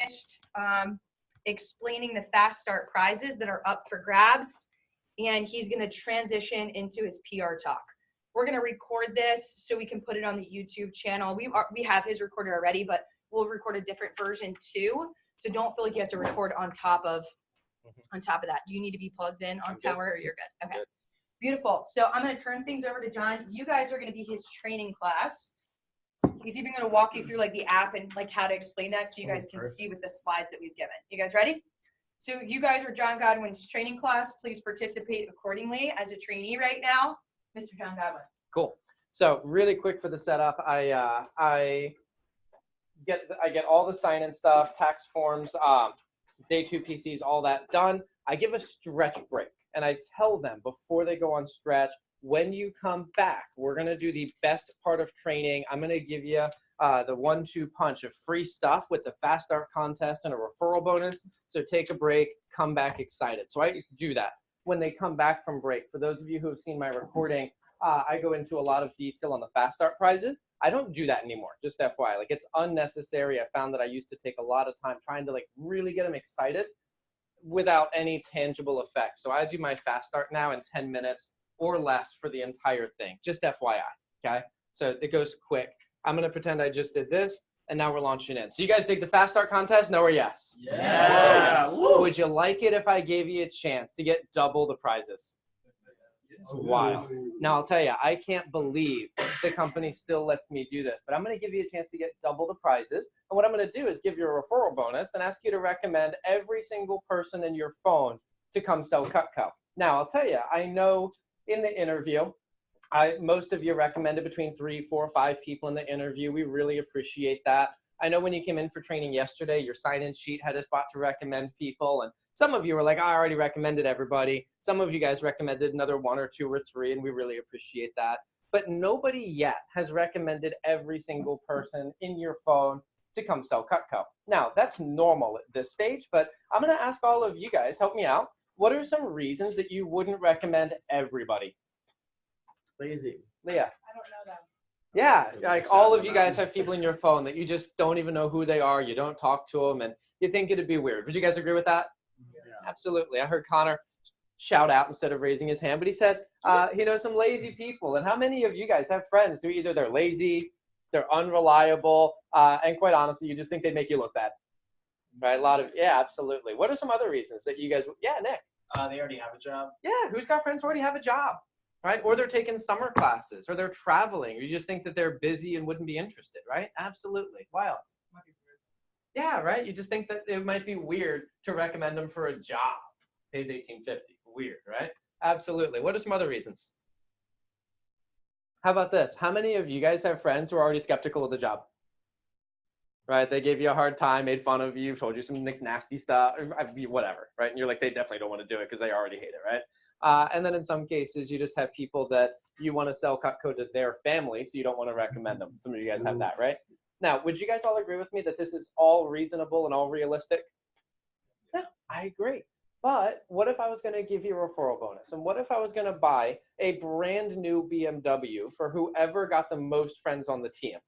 finished explaining the Fast Start prizes that are up for grabs, and he's going to transition into his PR talk. We're going to record this so we can put it on the YouTube channel. We have his recorded already, but we'll record a different version too. So don't feel like you have to record on top of that. Do you need to be plugged in on power, or you're good? Okay. Good. Beautiful. So I'm going to turn things over to John. You guys are going to be his training class. He's even going to walk you through like the app and like how to explain that so you guys can see with the slides that we've given. You guys ready? So you guys are John Godwin's training class. Please participate accordingly as a trainee right now. Mr. John Godwin. Cool. So really quick for the setup, I get all the sign-in stuff, tax forms, day 2 PCs, all that done. I give a stretch break, and I tell them before they go on stretch, when you come back, we're going to do the best part of training. I'm going to give you the 1-2 punch of free stuff with the Fast Start contest and a referral bonus. So take a break, come back excited. So I do that. When they come back from break, for those of you who have seen my recording, I go into a lot of detail on the Fast Start prizes. I don't do that anymore, just FYI. Like, it's unnecessary. I found that I used to take a lot of time trying to like really get them excited without any tangible effect. So I do my Fast Start now in 10 minutes or less for the entire thing, just FYI, okay? So it goes quick. I'm gonna pretend I just did this, and now we're launching in. So you guys dig the Fast Start contest, no or yes? Yeah. Would you like it if I gave you a chance to get double the prizes? It's wild. Now I'll tell you, I can't believe the company still lets me do this, but I'm gonna give you a chance to get double the prizes. And what I'm gonna do is give you a referral bonus and ask you to recommend every single person in your phone to come sell Cutco. Now I'll tell you, I know in the interview, most of you recommended between 3, 4, 5 people in the interview. We really appreciate that. I know when you came in for training yesterday, your sign-in sheet had a spot to recommend people, and some of you were like, I already recommended everybody. Some of you guys recommended another 1 or 2 or 3, and we really appreciate that. But nobody yet has recommended every single person in your phone to come sell Cutco. Now, that's normal at this stage, but I'm gonna ask all of you guys, help me out. What are some reasons that you wouldn't recommend everybody? Lazy. Leah. I don't know them. Yeah, like all of you guys have people in your phone that you just don't even know who they are. You don't talk to them, and you think it'd be weird. Would you guys agree with that? Yeah. Absolutely. I heard Connor shout out instead of raising his hand, but he said he knows some lazy people. And how many of you guys have friends who either they're lazy, they're unreliable, and quite honestly, you just think they make you look bad? Right? A lot of, yeah, absolutely. What are some other reasons that you guys, yeah, Nick? They already have a job. Yeah, who's got friends who already have a job, right? Or they're taking summer classes, or they're traveling, or you just think that they're busy and wouldn't be interested, right? Absolutely. Why else? Yeah, right? You just think that it might be weird to recommend them for a job. Pays $18.50. Weird, right? Absolutely. What are some other reasons? How about this? How many of you guys have friends who are already skeptical of the job? Right? They gave you a hard time, made fun of you, told you some nasty stuff, whatever, right? And you're like, they definitely don't want to do it because they already hate it, right? And then in some cases, you just have people that you want to sell Cutco to their family, so you don't want to recommend them. Some of you guys have that, right? Now, would you guys all agree with me that this is all reasonable and all realistic? Yeah, I agree. But what if I was going to give you a referral bonus? And what if I was going to buy a brand new BMW for whoever got the most friends on the team?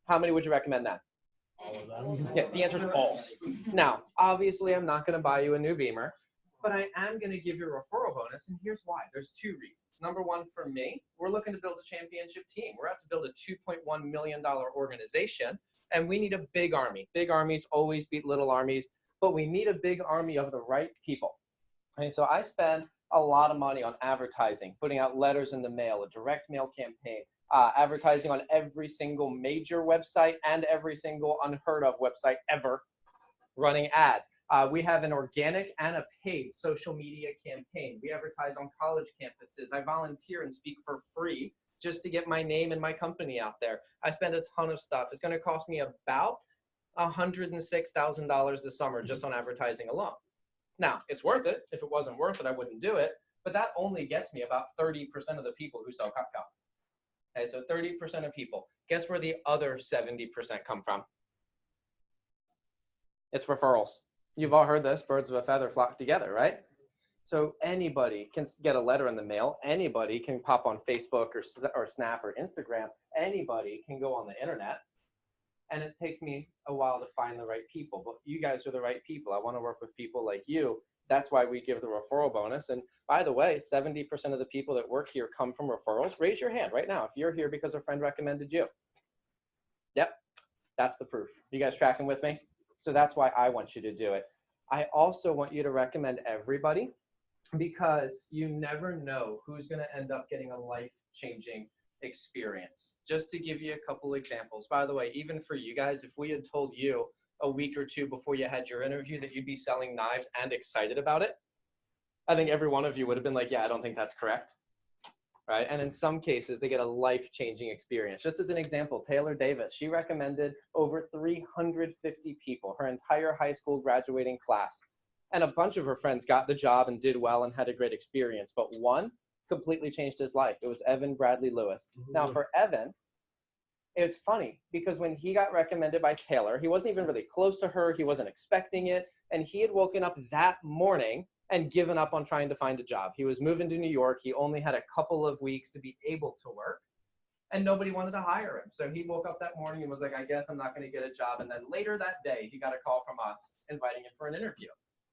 How many would you recommend that? All of them. Yeah, the answer is all. Now, obviously, I'm not going to buy you a new Beamer, but I am going to give you a referral bonus, and here's why. There's 2 reasons. Number one, for me, we're looking to build a championship team. We're out to build a $2.1 million organization, and we need a big army. Big armies always beat little armies, but we need a big army of the right people. And so I spend a lot of money on advertising, putting out letters in the mail, a direct mail campaign, advertising on every single major website and every single unheard of website ever, running ads. We have an organic and a paid social media campaign. We advertise on college campuses. I volunteer and speak for free just to get my name and my company out there. I spend a ton of stuff. It's going to cost me about $106,000 this summer just on advertising alone. Now, it's worth it. If it wasn't worth it, I wouldn't do it. But that only gets me about 30% of the people who sell Cutco. Okay, so 30% of people. Guess where the other 70% come from? It's referrals. You've all heard this, birds of a feather flock together, right? So anybody can get a letter in the mail. Anybody can pop on Facebook or Snap or Instagram. Anybody can go on the internet And it takes me a while to find the right people, but you guys are the right people. I want to work with people like you. That's why we give the referral bonus. And by the way, 70% of the people that work here come from referrals. Raise your hand right now if you're here because a friend recommended you. Yep, that's the proof. You guys tracking with me? So that's why I want you to do it. I also want you to recommend everybody, because you never know who's going to end up getting a life-changing experience. Just to give you a couple examples. By the way, even for you guys, if we had told you a week or two before you had your interview that you'd be selling knives and excited about it, I think every one of you would have been like, yeah, I don't think that's correct. Right? And in some cases, they get a life-changing experience. Just as an example, Taylor Davis, she recommended over 350 people, her entire high school graduating class. And a bunch of her friends got the job and did well and had a great experience. But one completely changed his life. It was Evan Bradley Lewis. Now for Evan, it's funny because when he got recommended by Taylor, he wasn't even really close to her. He wasn't expecting it. And he had woken up that morning and given up on trying to find a job. He was moving to New York. He only had a couple of weeks to be able to work, and nobody wanted to hire him. So he woke up that morning and was like, I guess I'm not going to get a job. And then later that day, he got a call from us inviting him for an interview.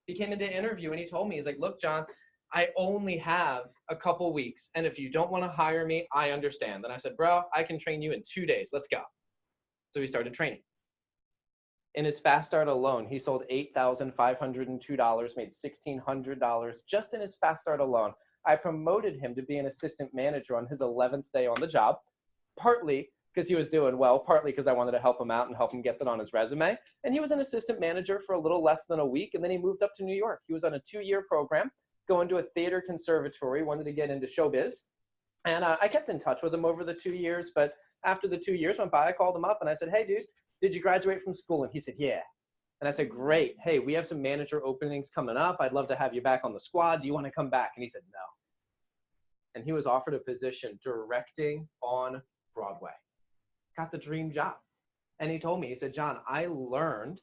He came into interview and he told me, he's like, look, John, I only have a couple weeks. And if you don't want to hire me, I understand. Then I said, bro, I can train you in 2 days. Let's go. So he started training. In his fast start alone, he sold $8,502, made $1,600 just in his fast start alone. I promoted him to be an assistant manager on his 11th day on the job, partly because he was doing well, partly because I wanted to help him out and help him get that on his resume. And he was an assistant manager for a little less than a week, and then he moved up to New York. He was on a 2-year program, going to a theater conservatory, wanted to get into showbiz. And I kept in touch with him over the 2 years, but after the 2 years went by, I called him up and I said, hey, dude, did you graduate from school? And he said, yeah. And I said, great. Hey, we have some manager openings coming up. I'd love to have you back on the squad. Do you want to come back? And he said, no. And he was offered a position directing on Broadway. Got the dream job. And he told me, he said, John, I learned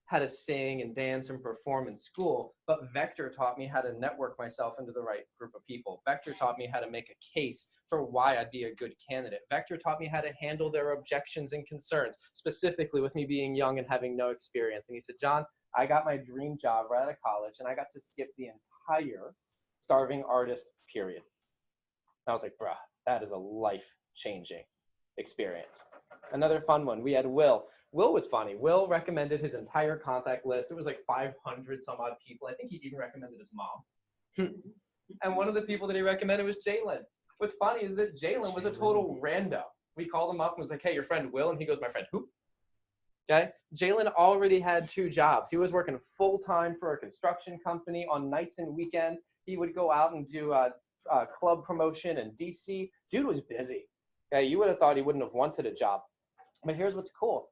how to sing and dance and perform in school, but Vector taught me how to network myself into the right group of people. Vector taught me how to make a case for why I'd be a good candidate. Vector taught me how to handle their objections and concerns, specifically with me being young and having no experience. And he said, John, I got my dream job right out of college and I got to skip the entire Starving Artist period. I was like, bruh, that is a life-changing experience. Another fun one, we had Will. Will was funny. Will recommended his entire contact list. It was like 500 some odd people. I think he even recommended his mom. And one of the people that he recommended was Jalen. What's funny is that Jalen was a total rando. We called him up and was like, hey, your friend Will? And he goes, my friend who? Okay. Jalen already had 2 jobs. He was working full-time for a construction company on nights and weekends. He would go out and do a club promotion in DC. Dude was busy. Okay. You would have thought he wouldn't have wanted a job. But here's what's cool.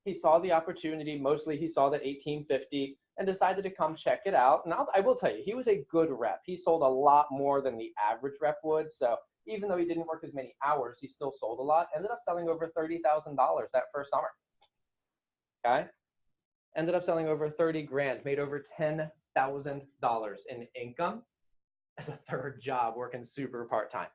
He saw the opportunity. Mostly he saw that 1850 and decided to come check it out. And I will tell you, he was a good rep. He sold a lot more than the average rep would. So even though he didn't work as many hours, he still sold a lot. Ended up selling over $30,000 that first summer. Okay. Ended up selling over 30 grand, made over $10,000 in income as a 3rd job working super part-time.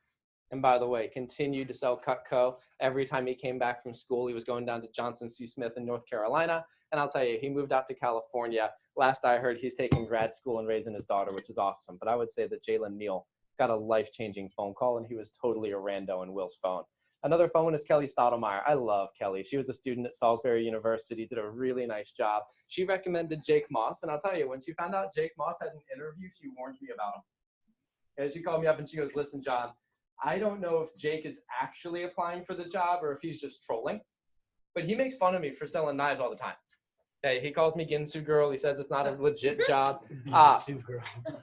And by the way, continued to sell Cutco. Every time he came back from school, he was going down to Johnson C. Smith in North Carolina. And I'll tell you, he moved out to California. Last I heard, he's taking grad school and raising his daughter, which is awesome. But I would say that Jalen Neal got a life-changing phone call, and he was totally a rando in Will's phone. Another phone one is Kelly Stottlemyre. I love Kelly. She was a student at Salisbury University, did a really nice job. She recommended Jake Moss. And I'll tell you, when she found out Jake Moss had an interview, she warned me about him. And she called me up and she goes, listen, John, I don't know if Jake is actually applying for the job or if he's just trolling, but he makes fun of me for selling knives all the time. Hey, he calls me Ginsu girl. He says it's not a legit job.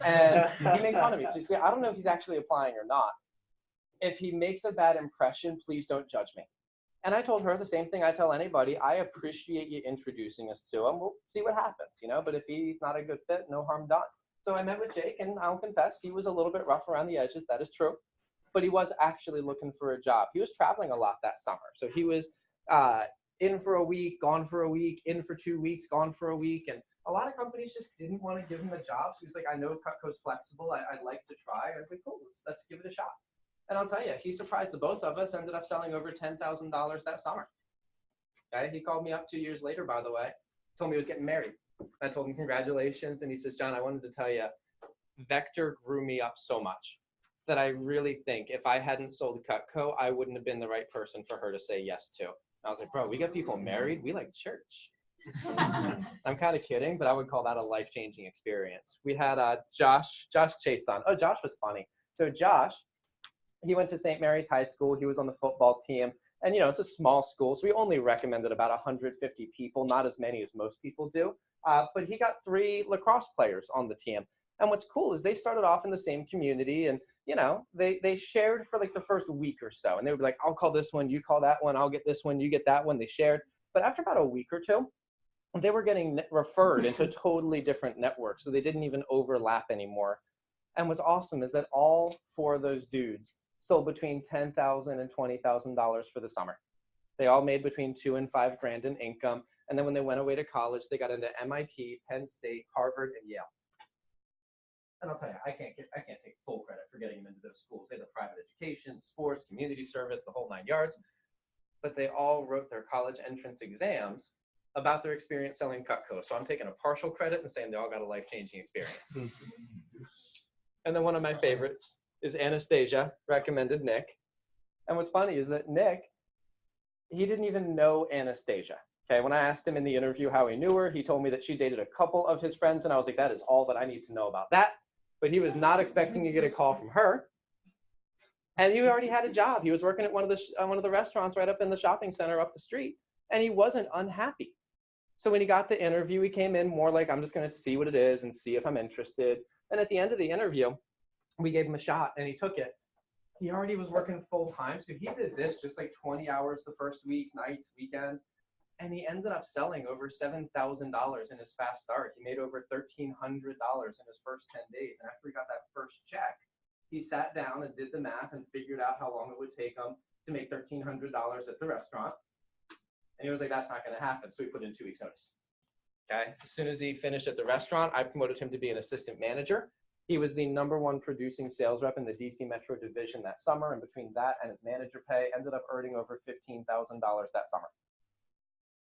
And he makes fun of me. So you see, I don't know if he's actually applying or not. If he makes a bad impression, please don't judge me. And I told her the same thing I tell anybody. I appreciate you introducing us to him. We'll see what happens, you know, but if he's not a good fit, no harm done. So I met with Jake, and I'll confess, he was a little bit rough around the edges. That is true. But he was actually looking for a job. He was traveling a lot that summer. So he was in for a week, gone for a week, in for 2 weeks, gone for a week. And a lot of companies just didn't want to give him a job. So he was like, I know Cutco's flexible. I'd like to try. I was like, cool, let's give it a shot. And I'll tell you, he surprised the both of us, ended up selling over $10,000 that summer. Okay? He called me up 2 years later, by the way, told me he was getting married. I told him congratulations, and he says, John, I wanted to tell you, Vector grew me up so much that I really think if I hadn't sold Cutco, I wouldn't have been the right person for her to say yes to. And I was like, bro, we get people married, we like church. I'm kind of kidding, but I would call that a life-changing experience. We had Josh Chason. Oh, Josh was funny. So Josh, he went to St. Mary's High School. He was on the football team. And, you know, it's a small school, so we only recommended about 150 people, not as many as most people do. But he got 3 lacrosse players on the team. And what's cool is they started off in the same community, and, you know, they shared for like the first week or so. And they would be like, I'll call this one, you call that one, I'll get this one, you get that one. They shared. But after about a week or two, they were getting referred into totally different networks, so they didn't even overlap anymore. And what's awesome is that all 4 of those dudes sold between $10,000 and $20,000 for the summer. They all made between $2,000 and $5,000 in income. And then when they went away to college, they got into MIT, Penn State, Harvard, and Yale. And I'll tell you, I can't take full credit for getting them into those schools. They had the private education, sports, community service, the whole 9 yards. But they all wrote their college entrance exams about their experience selling Cutco. So I'm taking a partial credit and saying they all got a life-changing experience. And then one of my favorites is Anastasia recommended Nick. And what's funny is that Nick, he didn't even know Anastasia. Okay, when I asked him in the interview how he knew her, he told me that she dated a couple of his friends, and I was like, that is all that I need to know about that. But he was not expecting to get a call from her. And he already had a job. He was working at one of the restaurants right up in the shopping center up the street, and he wasn't unhappy. So when he got the interview, he came in more like, I'm just going to see what it is and see if I'm interested. And at the end of the interview, we gave him a shot, and he took it. He already was working full time, so he did this just like 20 hours the first week, nights, weekends, and he ended up selling over $7,000 in his fast start. He made over $1,300 in his first 10 days, and after he got that first check, he sat down and did the math and figured out how long it would take him to make $1,300 at the restaurant, and he was like, that's not going to happen, so he put in 2 weeks' notice. Okay. As soon as he finished at the restaurant, I promoted him to be an assistant manager. He was the #1 producing sales rep in the DC Metro division that summer, and between that and his manager pay, ended up earning over $15,000 that summer.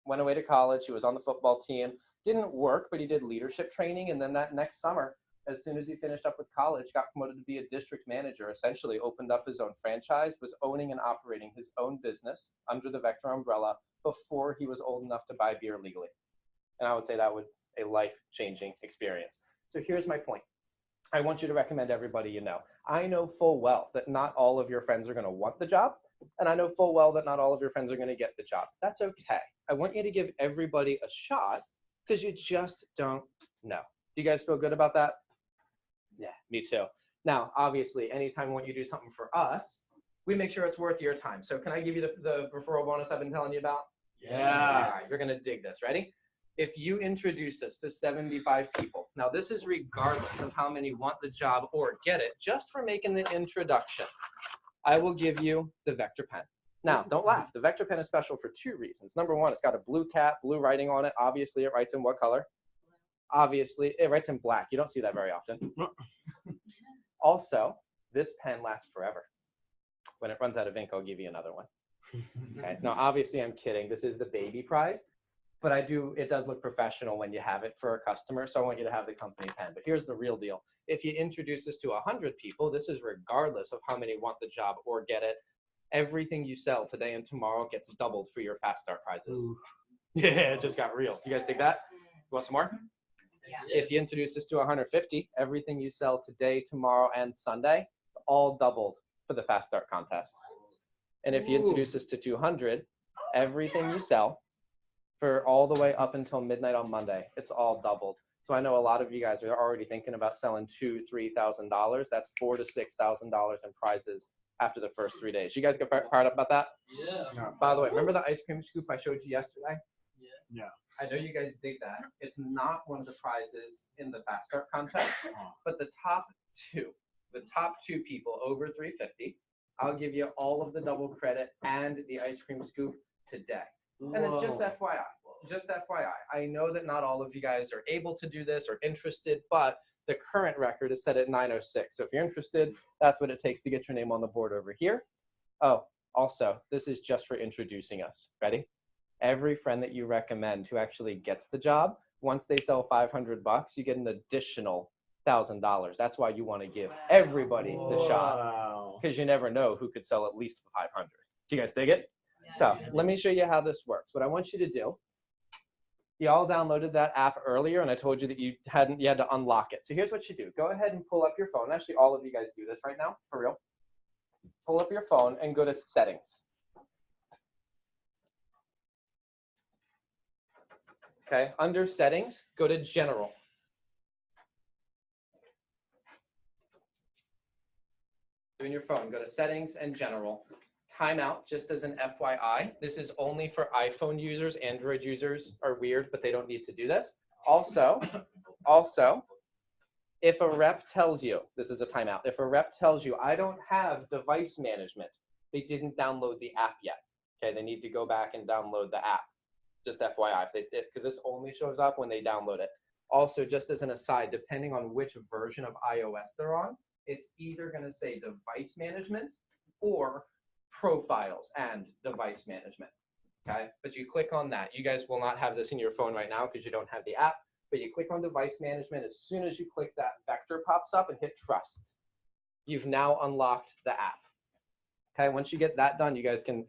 Went away to college. He was on the football team. Didn't work, but he did leadership training, and then that next summer, as soon as he finished up with college, got promoted to be a district manager, essentially opened up his own franchise, was owning and operating his own business under the Vector umbrella before he was old enough to buy beer legally. And I would say that was a life-changing experience. So here's my point. I want you to recommend everybody you know. I know full well that not all of your friends are going to want the job, and I know full well that not all of your friends are going to get the job. That's okay. I want you to give everybody a shot because you just don't know. Do you guys feel good about that? Yeah, me too. Now, obviously, anytime we want you to do something for us, we make sure it's worth your time. So can I give you the referral bonus I've been telling you about? Yeah. All right, you're going to dig this. Ready? If you introduce us to 75 people, now this is regardless of how many want the job or get it, just for making the introduction, I will give you the Vector pen. Now, don't laugh. The Vector pen is special for 2 reasons. Number 1, it's got a blue cap, blue writing on it. Obviously, it writes in what color? Obviously, it writes in black. You don't see that very often. Also, this pen lasts forever. When it runs out of ink, I'll give you another one. Okay. Now, obviously, I'm kidding. This is the baby prize. But it does look professional when you have it for a customer, so I want you to have the company pen. But here's the real deal. If you introduce this to 100 people, this is regardless of how many want the job or get it, everything you sell today and tomorrow gets doubled for your fast start prizes. Ooh. Yeah, it just got real. You guys think that? You want some more? Yeah. If you introduce this to 150, everything you sell today, tomorrow, and Sunday, all doubled for the fast start contest. And if you introduce this to 200, everything you sell for all the way up until midnight on Monday, it's all doubled. So I know a lot of you guys are already thinking about selling $2,000–$3,000. That's $4,000 to $6,000 in prizes after the first 3 days. You guys get fired up about that? Yeah. No. By the way, remember the ice cream scoop I showed you yesterday? Yeah. I know you guys dig that. It's not one of the prizes in the fast start contest, but the top two people over 350, I'll give you all of the double credit and the ice cream scoop today. And then just FYI, I know that not all of you guys are able to do this or interested, but the current record is set at 906. So if you're interested, that's what it takes to get your name on the board over here. Oh, also, this is just for introducing us. Ready? every friend that you recommend who actually gets the job, once they sell $500, you get an additional $1,000. That's why you want to give everybody the shot, Wow. because you never know who could sell at least for 500. Do you guys dig it? So let me show you how this works. What I want you to do, you all downloaded that app earlier, and I told you that you had to unlock it. So here's what you do. Go ahead and pull up your phone. Actually, all of you guys do this right now, for real. Pull up your phone and go to Settings. Okay, under Settings, go to General. In your phone, go to Settings and General. Timeout, just as an FYI. This is only for iPhone users. Android users are weird, but they don't need to do this. Also, if a rep tells you, this is a timeout, if a rep tells you, I don't have device management, they didn't download the app yet. Okay, they need to go back and download the app. Just FYI, because this only shows up when they download it. Also, just as an aside, depending on which version of iOS they're on, it's either going to say device management or profiles and device management. Okay, but you click on that. You guys will not have this in your phone right now because you don't have the app, but you click on device management. As soon as you click that, vector pops up and hit trust. You've now unlocked the app. Okay, once you get that done, you guys can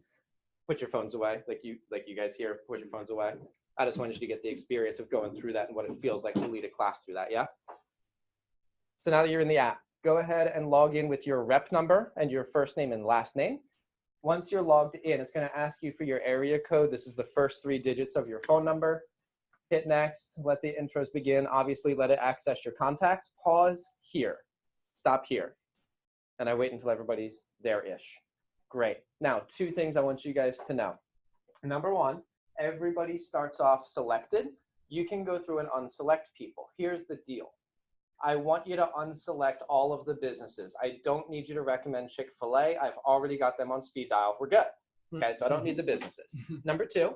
put your phones away, like you guys here, put your phones away. I just wanted you to get the experience of going through that and what it feels like to lead a class through that, yeah? So now that you're in the app, go ahead and log in with your rep number and your first name and last name. Once you're logged in, it's going to ask you for your area code. This is the first 3 digits of your phone number. Hit next, let the intros begin. Obviously, let it access your contacts. Pause here, stop here. And I wait until everybody's there-ish. Great. Now, 2 things I want you guys to know. Number 1, everybody starts off selected. You can go through and unselect people. Here's the deal. I want you to unselect all of the businesses. I don't need you to recommend Chick-fil-A. I've already got them on speed dial. We're good. Okay, so I don't need the businesses. Number 2,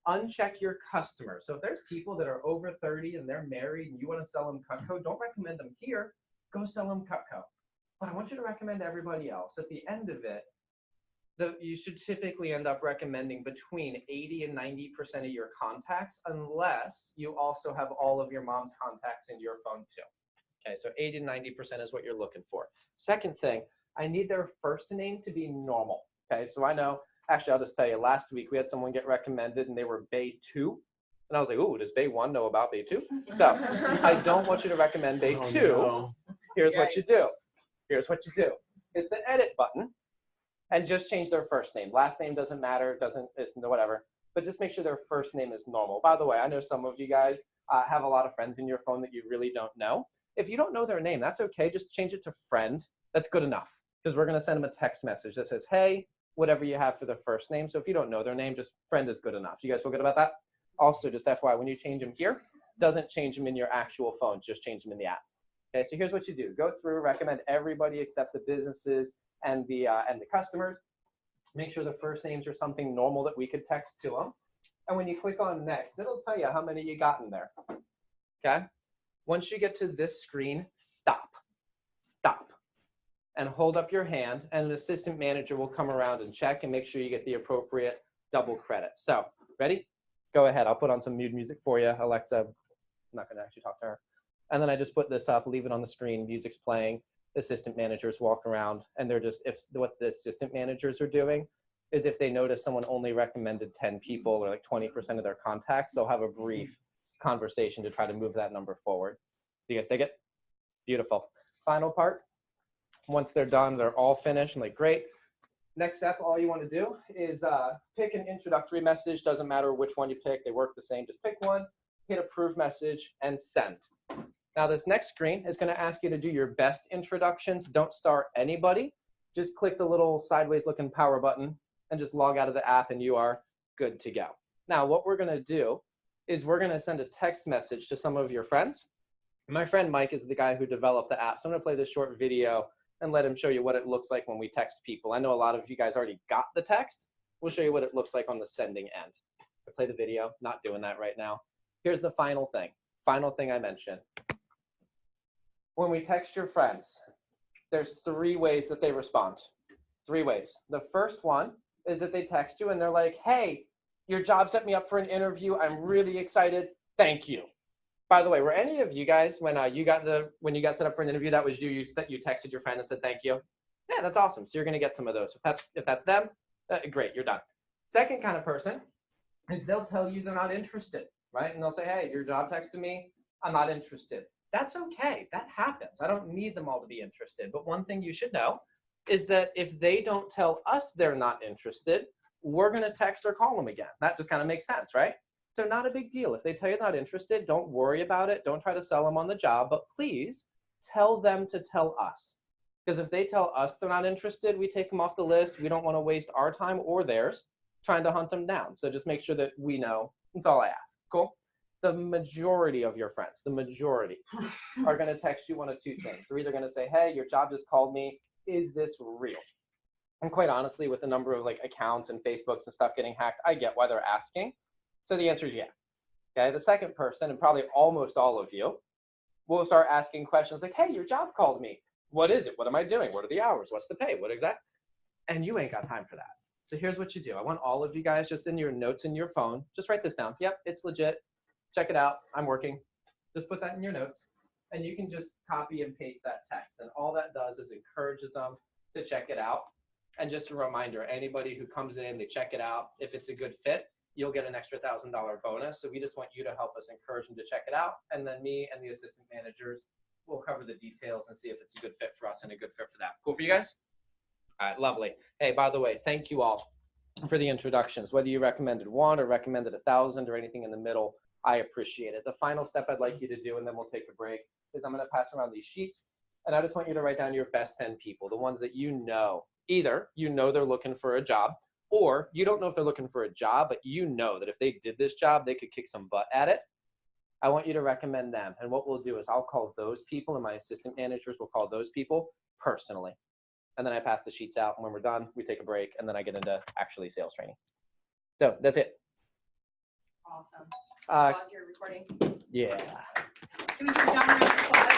uncheck your customers. So if there's people that are over 30 and they're married and you want to sell them Cutco, don't recommend them here. Go sell them Cutco. But I want you to recommend everybody else. At the end of it, you should typically end up recommending between 80 and 90% of your contacts, unless you also have all of your mom's contacts in your phone too. Okay, so 80 to 90% is what you're looking for. Second thing, I need their first name to be normal. Okay, so I know, actually, I'll just tell you, last week we had someone get recommended and they were Bay 2. And I was like, ooh, does Bay 1 know about Bay 2? So I don't want you to recommend Bay 2. No. Here's what you do. Here's what you do. Hit the edit button and just change their first name. Last name doesn't matter, it's whatever. But just make sure their first name is normal. By the way, I know some of you guys have a lot of friends in your phone that you really don't know. If you don't know their name, that's okay. Just change it to friend. That's good enough, because we're going to send them a text message that says, hey, whatever you have for their first name. So if you don't know their name, just friend is good enough. You guys feel good about that? Also, just FYI, when you change them here, doesn't change them in your actual phone. Just change them in the app. Okay, so here's what you do. Go through, recommend everybody except the businesses and the customers. Make sure the first names are something normal that we could text to them. And when you click on next, it'll tell you how many you got in there. Okay? Once you get to this screen, stop, and hold up your hand, and an assistant manager will come around and check and make sure you get the appropriate double credits. So, ready? Go ahead. I'll put on some mood music for you. Alexa, I'm not going to actually talk to her. And then I just put this up, leave it on the screen, music's playing, assistant managers walk around, and they're just, what the assistant managers are doing is if they notice someone only recommended 10 people or like 20% of their contacts, they'll have a brief conversation to try to move that number forward. Do you guys dig it? Beautiful. Final part. Once they're done, they're all finished and like, great. Next step, all you want to do is pick an introductory message. Doesn't matter which one you pick. They work the same. Just pick one, hit approve message, and send. Now this next screen is going to ask you to do your best introductions. Don't start anybody. Just click the little sideways looking power button and just log out of the app and you are good to go. Now what we're going to do is we're going to send a text message to some of your friends. My friend Mike is the guy who developed the app. So I'm going to play this short video and let him show you what it looks like when we text people. I know a lot of you guys already got the text. We'll show you what it looks like on the sending end. I play the video, not doing that right now. Here's the final thing I mentioned. When we text your friends, there's 3 ways that they respond. 3 ways. The first one is that they text you and they're like, hey, your job set me up for an interview. I'm really excited. Thank you. By the way, were any of you guys, when you got set up for an interview, that was you texted your friend and said thank you? Yeah, that's awesome. So you're going to get some of those. If that's them, great, you're done. Second kind of person is they'll tell you they're not interested, right? And they'll say, hey, your job texted me, I'm not interested. That's okay. That happens. I don't need them all to be interested. But one thing you should know is that if they don't tell us they're not interested, we're going to text or call them again. That just kind of makes sense, right? So not a big deal. If they tell you they're not interested, don't worry about it. Don't try to sell them on the job, but please tell them to tell us. Because if they tell us they're not interested, we take them off the list. We don't want to waste our time or theirs trying to hunt them down. So just make sure that we know. That's all I ask. Cool? The majority of your friends, the majority, are going to text you one of two things. They're either going to say, hey, your job just called me. Is this real? And quite honestly, with the number of like accounts and Facebooks and stuff getting hacked, I get why they're asking. So the answer is yeah. Okay. The second person, and probably almost all of you, will start asking questions like, hey, your job called me. What is it? What am I doing? What are the hours? What's the pay? What exactly? And you ain't got time for that. So here's what you do. I want all of you guys just in your notes in your phone, just write this down. Yep, it's legit. Check it out. I'm working. Just put that in your notes. And you can just copy and paste that text. And all that does is encourages them to check it out. And just a reminder, anybody who comes in, they check it out. If it's a good fit, you'll get an extra $1,000 bonus. So we just want you to help us encourage them to check it out. And then me and the assistant managers will cover the details and see if it's a good fit for us and a good fit for that. Cool for you guys? All right, lovely. Hey, by the way, thank you all for the introductions. Whether you recommended one or recommended 1,000 or anything in the middle, I appreciate it. The final step I'd like you to do, and then we'll take a break, is I'm going to pass around these sheets. And I just want you to write down your best 10 people, the ones that you know. Either you know they're looking for a job, or you don't know if they're looking for a job, but you know that if they did this job, they could kick some butt at it. I want you to recommend them. And what we'll do is I'll call those people, and my assistant managers will call those people personally. And then I pass the sheets out. And when we're done, we take a break, and then I get into actually sales training. So that's it. Awesome. Pause your recording. Yeah. Can we give John a round of applause?